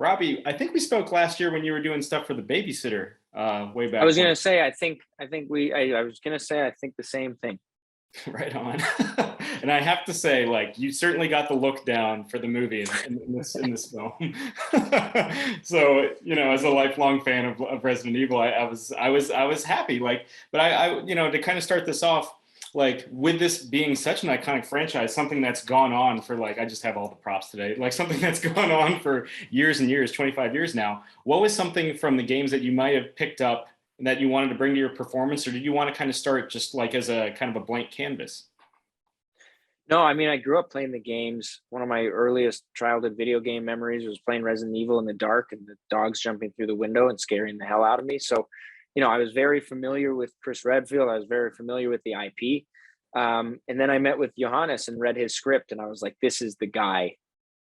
Robbie, I think we spoke last year when you were doing stuff for the babysitter way I back was when. gonna say, I was gonna say, I think the same thing. Right on. And I have to say, like, you certainly got the look down for the movie in this film. So, as a lifelong fan of Resident Evil, I was happy. Like, but to kind of start this off, like with this being such an iconic franchise, something that's gone on for like, I just have all the props today, like something that's gone on for years and years, 25 years now. What was something from the games that you might have picked up that you wanted to bring to your performance, or did you want to kind of start just like as a kind of a blank canvas? No, I mean, I grew up playing the games. One of my earliest childhood video game memories was playing Resident Evil in the dark and the dogs jumping through the window and scaring the hell out of me. So, I was very familiar with Chris Redfield. I was very familiar with the IP. And then I met with Johannes and read his script, and I was like, this is the guy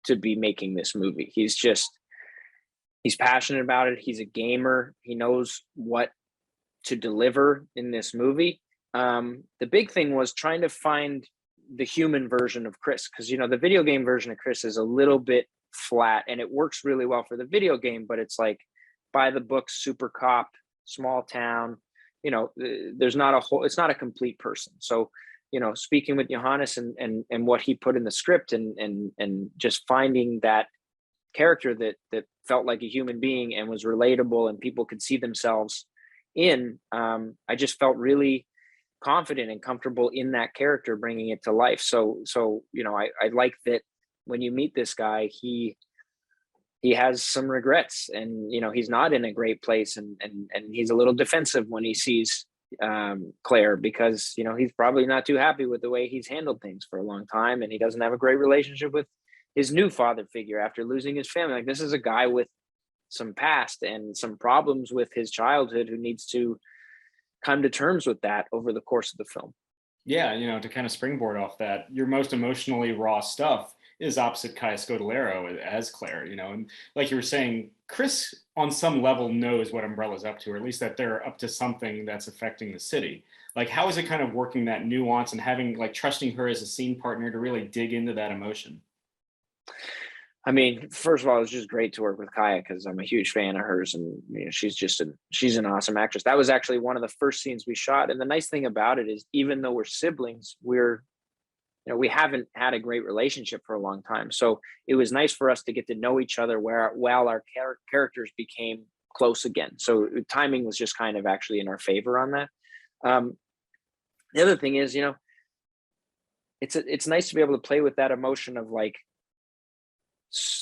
to be making this movie. He's passionate about it. He's a gamer. He knows what to deliver in this movie. The big thing was trying to find the human version of Chris, because the video game version of Chris is a little bit flat, and it works really well for the video game, but it's like by the book, super cop, small town. There's not a whole. It's not a complete person. So, speaking with Johannes and what he put in the script, and just finding that character that felt like a human being and was relatable and people could see themselves in, I just felt really confident and comfortable in that character, bringing it to life. So I like that when you meet this guy, he has some regrets, and he's not in a great place, and he's a little defensive when he sees Claire, because he's probably not too happy with the way he's handled things for a long time, and he doesn't have a great relationship with his new father figure after losing his family. Like, this is a guy with some past and some problems with his childhood who needs to come to terms with that over the course of the film. Yeah, to kind of springboard off that, your most emotionally raw stuff is opposite Kaya Scodelario as Claire, and like you were saying, Chris on some level knows what Umbrella's up to, or at least that they're up to something that's affecting the city. Like, how is it kind of working that nuance and having, like, trusting her as a scene partner to really dig into that emotion? I mean, first of all, it was just great to work with Kaya, because I'm a huge fan of hers, and she's an awesome actress. That was actually one of the first scenes we shot, and the nice thing about it is, even though we're siblings, we haven't had a great relationship for a long time. So it was nice for us to get to know each other while our characters became close again. So timing was just kind of actually in our favor on that. The other thing is, it's nice to be able to play with that emotion of, like,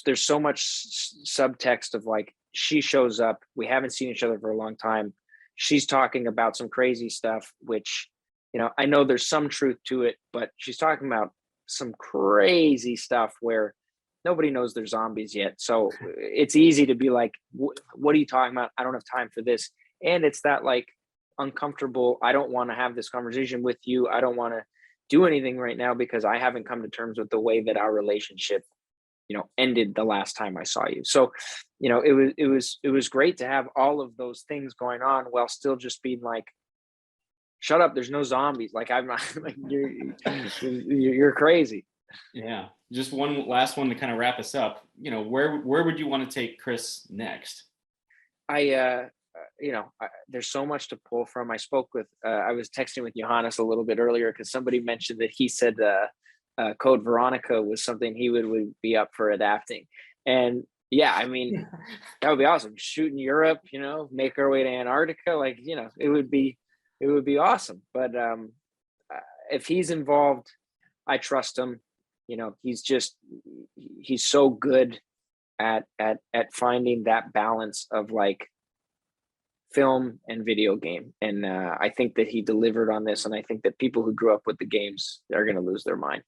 there's so much subtext of, like, she shows up, we haven't seen each other for a long time, she's talking about some crazy stuff, which I know there's some truth to it, but she's talking about some crazy stuff where nobody knows they're zombies yet. So it's easy to be like, what are you talking about? I don't have time for this. And it's that, like, uncomfortable, I don't want to have this conversation with you, I don't want to do anything right now because I haven't come to terms with the way that our relationship ended the last time I saw you. So it was great to have all of those things going on while still just being like, shut up, there's no zombies, like, I'm not like, you're crazy. Yeah, just one last one to kind of wrap us up. Where would you want to take Chris next? There's so much to pull from. I was texting with Johannes a little bit earlier, because somebody mentioned that he said Code Veronica was something he would be up for adapting. And yeah, I mean, that would be awesome. Shoot in Europe, make our way to Antarctica, like, it would be awesome. But if he's involved, I trust him. He's so good at finding that balance of, like, film and video game, and I think that he delivered on this, and I think that people who grew up with the games are going to lose their mind.